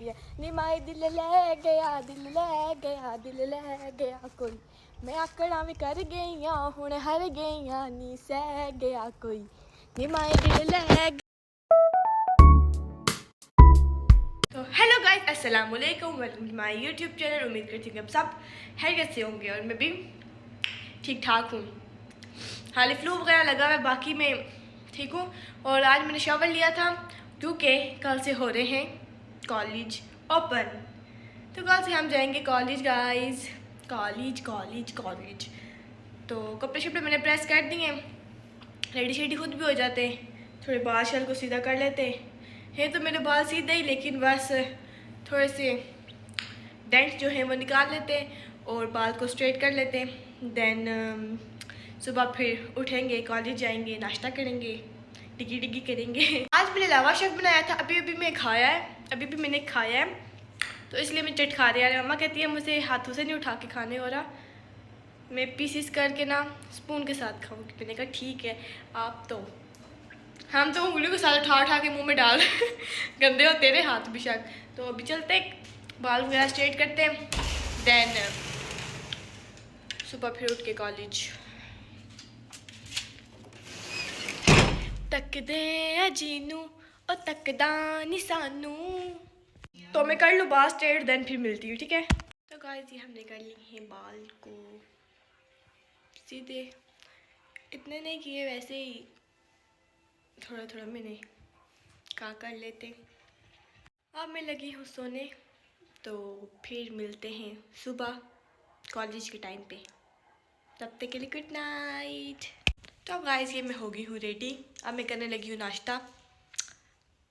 गया निमाई दिल ले गया दिल ले गया दिल ले गया कोई मैं आकड़ा भी कर गई हुण हर गई नी सह गया कोई निमाई दिल ले गया। तो हेलो गाइस, अस्सलाम वालेकुम, welcome to my YouTube channel. उम्मीद करती हूँ कि आप सब खैरियत से होंगे और मैं भी ठीक ठाक हूँ। हाल फ्लू वगैरह लगा हुआ है, बाकी मैं ठीक हूँ। और आज मैंने शावर लिया था क्योंकि कल से हो रहे हैं कॉलेज ओपन। तो कल से हम जाएंगे कॉलेज गाइस, कॉलेज। तो कपड़े शपड़े मैंने प्रेस कर दिए, रेडी शेडी खुद भी हो जाते हैं, थोड़े बाल शल को सीधा कर लेते हैं। तो मेरे बाल सीधे ही, लेकिन बस थोड़े से डेंट जो हैं वो निकाल लेते हैं और बाल को स्ट्रेट कर लेते हैं। देन सुबह फिर उठेंगे, कॉलेज जाएंगे, नाश्ता करेंगे, डिग्गी करेंगे। आज मैंने लावा शक बनाया था, अभी भी मैंने खाया है, तो इसलिए मैं चट खा रही है। मम्मा कहती है मुझे हाथों से नहीं उठा के खाने हो रहा, मैं पीसीस करके ना स्पून के साथ खाऊंगी। मैंने कहा ठीक है, आप तो हम तो उंगलियों के साथ उठा के मुंह में डाल गंदे हो तेरे हाथ भी शक। तो अभी चलते, बाल वगैरह स्ट्रेट करते हैं, देन सुबह फिर उठ के कॉलेज। तकदे अजीनू और तकदा निसानू। तो मैं कर लूँ बाल स्ट्रेट, देन फिर मिलती हूँ, ठीक है। तो गाइस ये हमने कर ली है बाल को सीधे, इतने नहीं किए, वैसे ही थोड़ा थोड़ा मैंने कहा कर लेते। अब मैं लगी हूँ सोने, तो फिर मिलते हैं सुबह कॉलेज के टाइम पे। तब तक के लिए गुड नाइट। तो अब गाइस ये मैं हो गई हूँ रेडी, अब मैं करने लगी हूँ नाश्ता।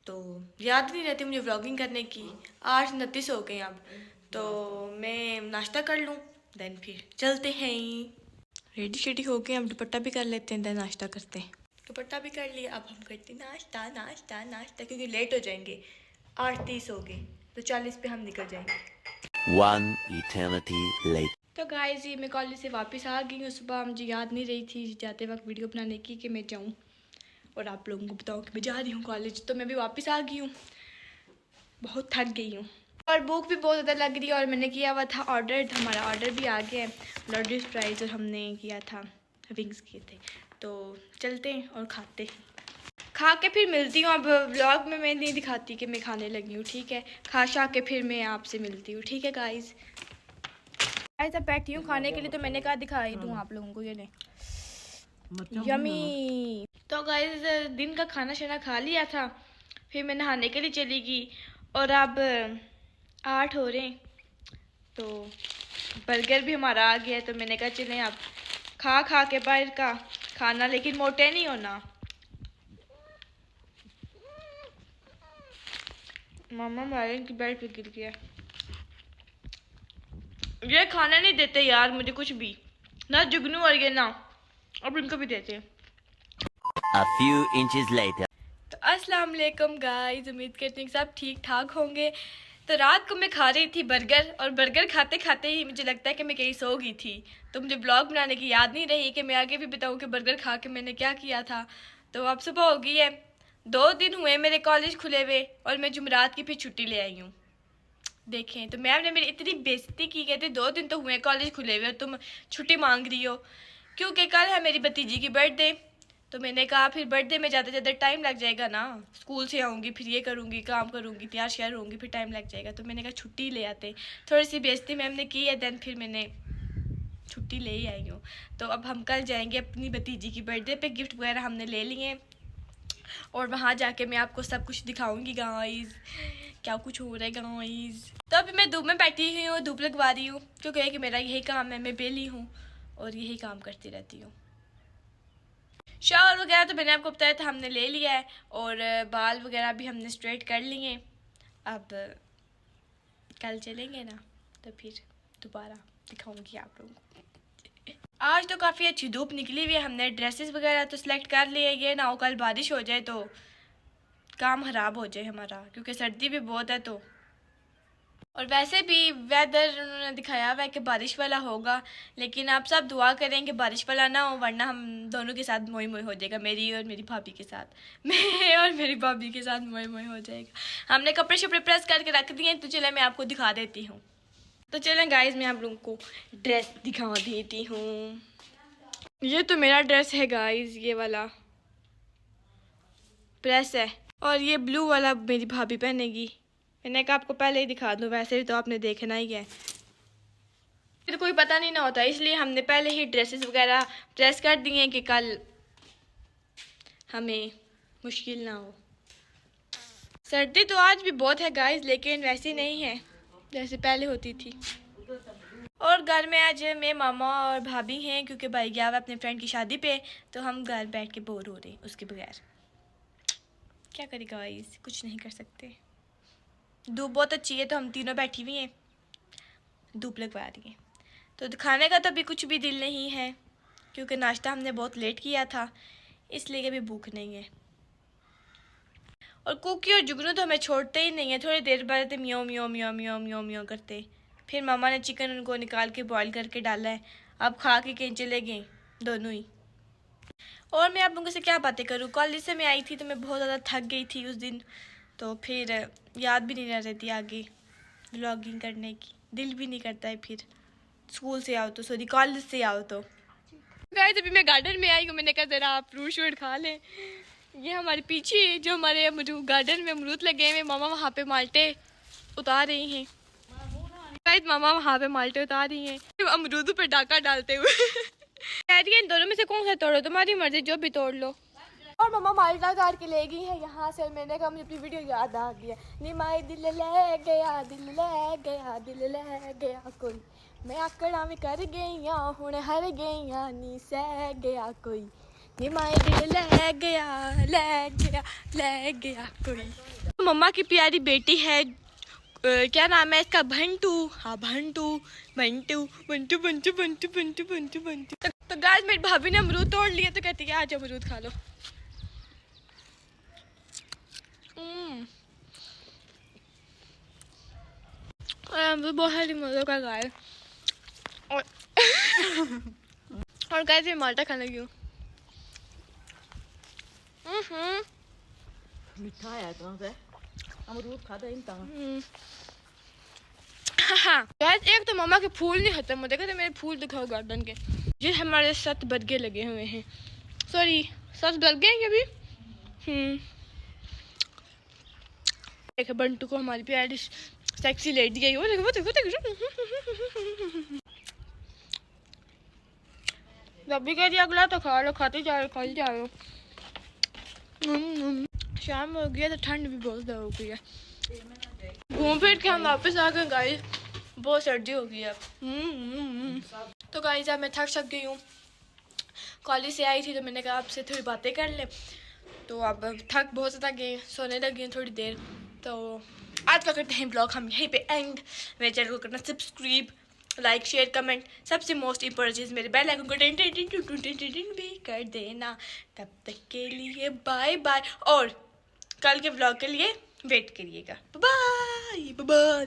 तो याद नहीं रहती मुझे व्लॉगिंग करने की, 8:29 हो गए अब, तो मैं नाश्ता कर लूँ, देन फिर चलते हैं। रेडी शेडी हो गए, हम दुपट्टा भी कर लेते हैं, देन नाश्ता करते हैं। दुपट्टा भी कर लिया, अब हम करते हैं नाश्ता क्योंकि लेट हो जाएंगे। 8:30 हो गए, तो 40 पे हम निकल जाएंगे। One eternity later. तो गाइस ये मैं कॉलेज से वापस आ गई हूँ। सुबह मुझे याद नहीं रही थी जाते वक्त वीडियो बनाने की कि मैं जाऊँ और आप लोगों को बताऊँ कि मैं जा रही हूँ कॉलेज। तो मैं भी वापस आ गई हूँ, बहुत थक गई हूँ और भूख भी बहुत ज़्यादा लग रही है। और मैंने किया हुआ था ऑर्डर, हमारा ऑर्डर भी आ गया है, लॉर्डर्स प्राइस, और हमने किया था विंग्स किए थे। तो चलते हैं और खाते हैं, खा के फिर मिलती हूँ। अब व्लॉग में मैं नहीं दिखाती कि मैं खाने लगी हूँ, ठीक है। खा शा के फिर मैं आपसे मिलती हूँ, ठीक है गाइस। अब बैठी हूँ खाने के लिए, तो मैंने कहा दिखाई दूँ आप लोगों को, ये नहीं यमी। तो गाइस दिन का खाना शाना खा लिया था, फिर मैं नहाने के लिए चली गई और अब 8 हो रहे हैं, तो बर्गर भी हमारा आ गया है। तो मैंने कहा चलें आप खा के बाहर का खाना, लेकिन मोटे नहीं होना। मामा हमारे की बेड पे गिर गया, ये खाना नहीं देते यार मुझे कुछ भी, ना जुगनू और ये ना, अब इनको भी देते हैं। A few inches later. तो अस्सलाम वालेकुम गाइस, उम्मीद करती हूँ कि सब ठीक ठाक होंगे। तो रात को मैं खा रही थी बर्गर, और बर्गर खाते खाते ही मुझे लगता है कि मैं कहीं सो गई थी, तो मुझे ब्लॉग बनाने की याद नहीं रही कि मैं आगे भी बताऊँ कि बर्गर खा के मैंने क्या किया था। तो अब सुबह हो गई है, 2 दिन हुए मेरे कॉलेज खुले हुए, और मैं जुमेरात की फिर छुट्टी ले आई हूँ। देखें तो मैम ने मेरी इतनी बेइज्जती की, कहते 2 दिन तो हुए कॉलेज खुले हुए और तुम छुट्टी मांग रही हो, क्योंकि कल है मेरी भतीजी की बर्थडे। तो मैंने कहा फिर बर्थडे में ज़्यादा ज़्यादा टाइम लग जाएगा ना, स्कूल से आऊँगी फिर ये करूँगी, काम करूँगी, तैयार श्यार होंगी, फिर टाइम लग जाएगा। तो मैंने कहा छुट्टी ले आते, थोड़ी सी बेइज्जती मैम ने की है, देन फिर मैंने छुट्टी ले ही आई हूँ। तो अब हम कल जाएंगे अपनी भतीजी की बर्थडे पे, गिफ्ट वगैरह हमने ले लिए और वहाँ जाके मैं आपको सब कुछ दिखाऊंगी गाइस, क्या कुछ हो रहा है गाइस। तो अभी मैं धूप में बैठी हुई हूँ, धूप लगवा रही हूँ, क्योंकि कि मेरा यही काम है, मैं बेली हूँ और यही काम करती रहती हूँ। शावर वगैरह तो मैंने आपको बताया था हमने ले लिया है, और बाल वगैरह भी हमने स्ट्रेट कर लिए। अब कल चलेंगे ना, तो फिर दोबारा दिखाऊंगी आप लोगों को। आज तो काफ़ी अच्छी धूप निकली हुई है, हमने ड्रेसेस वगैरह तो सिलेक्ट कर लिए, ये ना हो कल बारिश हो जाए तो काम ख़राब हो जाए हमारा, क्योंकि सर्दी भी बहुत है। तो और वैसे भी वेदर उन्होंने दिखाया हुआ है कि बारिश वाला होगा, लेकिन आप सब दुआ करें कि बारिश वाला ना हो, वरना हम दोनों के साथ मोई मोई हो जाएगा, मेरी और मेरी भाभी के साथ। मैं और मेरी भाभी के साथ मोई मोई हो जाएगा। हमने कपड़े शपड़े प्रेस करके रख दिए, तो चले मैं आपको दिखा देती हूँ। तो चलें गाइज, मैं आप लोगों को ड्रेस दिखा देती हूँ। ये तो मेरा ड्रेस है गाइज, ये वाला प्रेस है, और ये ब्लू वाला मेरी भाभी पहनेगी। मैंने कहा आपको पहले ही दिखा दूं, वैसे भी तो आपने देखना ही है, फिर कोई पता नहीं ना होता, इसलिए हमने पहले ही ड्रेसेस वगैरह प्रेस कर दिए कि कल हमें मुश्किल ना हो। सर्दी तो आज भी बहुत है गाइस, लेकिन वैसी नहीं है जैसे पहले होती थी। और घर में आज मेरे मामा और भाभी हैं, क्योंकि भाई गया हुआ अपने फ्रेंड की शादी पे, तो हम घर बैठ के बोर हो रहे हैं उसके बगैर। क्या करें गाइस, कुछ नहीं कर सकते। धूप बहुत अच्छी है, तो हम तीनों बैठी हुई हैं, धूप लगवा रही है। तो खाने का तो अभी कुछ भी दिल नहीं है, क्योंकि नाश्ता हमने बहुत लेट किया था, इसलिए अभी भूख नहीं है। और कुकी और जुगनू तो हमें छोड़ते ही नहीं है, थोड़ी देर बाद म्याऊं म्याऊं म्याऊं म्याऊं म्याऊं म्याऊं करते। फिर मामा ने चिकन उनको निकाल के बॉईल करके डाला है, अब खा के कहीं चले गए दोनों ही। और मैं आप लोगों से क्या बातें करूँ, कॉलेज से मैं आई थी तो मैं बहुत ज़्यादा थक गई थी उस दिन, तो फिर याद भी नहीं रह रही थी आगे व्लॉगिंग करने की, दिल भी नहीं करता है फिर स्कूल से आओ तो, सॉरी कॉलेज से आओ तो। गाइस अभी मैं गार्डन में आई हूँ, मैंने कहा ज़रा आप फ्रूट शूट खा लें। ये हमारे पीछे जो हमारे अमरूद गार्डन में अमरूद लगे हैं, मामा वहाँ पे माल्टे उतार रही हैं। गाइस मामा वहाँ पे माल्टे उतार रही हैं अमरूदों पे डाका डालते हुए। कह रही है इन दोनों में से कौन सा तोड़ो, तुम्हारी मर्जी, जो भी तोड़ लो। और मम्मा माल्टा काट के ले गई है यहाँ से, मैंने कहा मुझे अपनी वीडियो याद आ गई है। निमाई दिल ले गया, दिल ले गया, दिल ले गया कोई, मैं आकड़ा में कर गई हुण हर गई नी सह गया कोई, निमाई दिल ले गया, ले गया, ले गया कोई। मम्मा की प्यारी बेटी है, क्या नाम है इसका, भंटू। हाँ भंटू, बंटू बंटू बंटू बंटू बंटू बंटू बंटू। तो गाइस मेरी भाभी ने अमरूद तोड़ लिए, तो कहती है आज अमरूद खा लो। बहुत ही मज़े का गाय। और गाइस मैं माल्टा खाने लगी हूँ। मीठा है तो से अमरूद खा दे इंता। हाँ गाइस, एक तो मामा के फूल नहीं खत्म होते, कहते मेरे फूल दिखाओ गार्डन के। ये हमारे 7 बरगे लगे हुए हैं, सॉरी 7 बरगे हैं अभी। देखो बंटू को हमारी प्यारी सेक्सी लेडी आई, वो देखो वो देखो देखो। जब भी कह दिया अगला तो खा लो, खाते जा रहे हो, खाते जा रहे हो। शाम हो गई है तो ठंड भी बहुत ज़्यादा हो गई है। घूम फिर के हम वापस आ गए गाइस, बहुत सर्दी हो गई है अब। तो गाइस अब मैं थक गई हूँ, कॉलेज से आई थी तो मैंने कहा आपसे थोड़ी बातें कर ले, तो अब थक बहुत ज़्यादा गए, सोने लगी हूँ थोड़ी देर। तो आज का करते हैं ब्लॉग हम यहीं पे एंड। मेरे चैनल को करना सब्सक्राइब, लाइक शेयर कमेंट, सबसे मोस्ट इम्पोर्टेंट चीज़ मेरे बेल आइकन को टिन भी कर देना। तब तक के लिए बाय बाय, और कल के ब्लॉग के लिए वेट करिएगा। Bye bye.